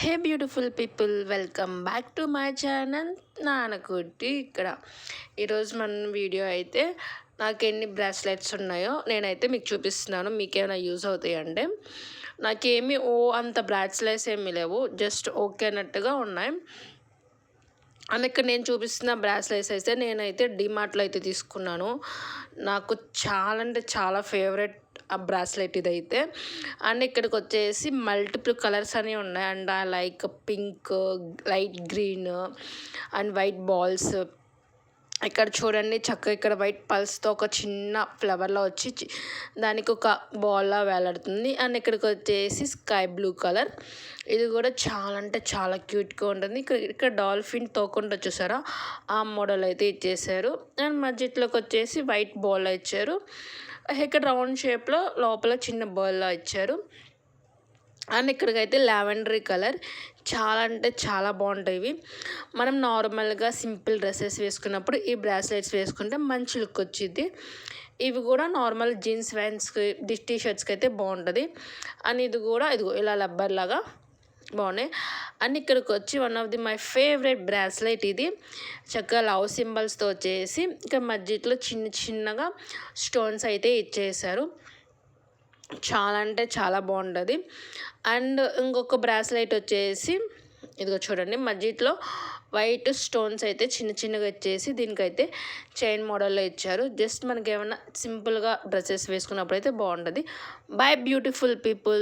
Hey beautiful people, welcome back to my channel Nanakutti. ఇక్కడ ఈరోజు మన వీడియో అయితే నాకు ఎన్ని బ్రాస్లెట్స్ ఉన్నాయో నేనైతే మీకు చూపిస్తున్నాను. మీకేమైనా యూజ్ అవుతాయంటే నాకేమీ అంత బ్రాస్లెట్స్ ఏమీ లేవు, జస్ట్ ఓకే అన్నట్టుగా ఉన్నాయి. అండ్ ఇక్కడ నేను చూపిస్తున్న బ్రాస్లెట్స్ అయితే నేనైతే డిమార్ట్లో అయితే తీసుకున్నాను. నాకు చాలా అంటే చాలా ఫేవరెట్ ఆ బ్రాస్లెట్ ఇదైతే. అండ్ ఇక్కడికి వచ్చేసి మల్టిపుల్ కలర్స్ అనేవి ఉన్నాయి. And like pink, light green and white balls. ఇక్కడ చూడండి చక్కగా ఇక్కడ వైట్ పల్స్తో ఒక చిన్న ఫ్లవర్లో వచ్చి దానికి ఒక బాల్లా వేలాడుతుంది. అండ్ ఇక్కడికి వచ్చేసి స్కై బ్లూ కలర్, ఇది కూడా చాలా అంటే చాలా క్యూట్గా ఉంటుంది. ఇక్కడ డాల్ఫిన్ తోకుండా చూసారా, ఆ మోడల్ అయితే ఇచ్చేసారు. అండ్ మధ్యలోకి వచ్చేసి వైట్ బాల్ ఇచ్చారు. ఇక్కడ రౌండ్ షేప్లో లోపల చిన్న బాల్లా ఇచ్చారు. అండ్ ఇక్కడికైతే లావెండరీ కలర్, చాలా అంటే చాలా బాగుంటాయి ఇవి. మనం నార్మల్గా సింపుల్ డ్రెస్సెస్ వేసుకున్నప్పుడు ఈ బ్రాస్లెట్స్ వేసుకుంటే మంచి లుక్ వచ్చింది. ఇవి కూడా నార్మల్ జీన్స్ ప్యాంట్స్కి, టీ షర్ట్స్కి అయితే బాగుంటుంది. అండ్ ఇది కూడా ఇదిగో ఇలా రబ్బర్ లాగా బాగున్నాయి. అండ్ ఇక్కడికి వచ్చి one of the my favourite bracelet ఇది. చక్కగా లవ్ సింబల్స్తో వచ్చేసి ఇంకా మధ్యలో చిన్న చిన్నగా స్టోన్స్ అయితే ఇచ్చేసారు. చాలా అంటే చాలా బాగుంటుంది. అండ్ ఇంకొక బ్రాస్లెట్ వచ్చేసి ఇదిగో చూడండి, మధ్యలో వైట్ స్టోన్స్ అయితే చిన్న చిన్నగా ఇచ్చేసి దీనికైతే చైన్ మోడల్లో ఇచ్చారు. జస్ట్ మనకి ఏమన్నా సింపుల్గా డ్రెస్సెస్ వేసుకున్నప్పుడు అయితే బాగుంటుంది. By beautiful people.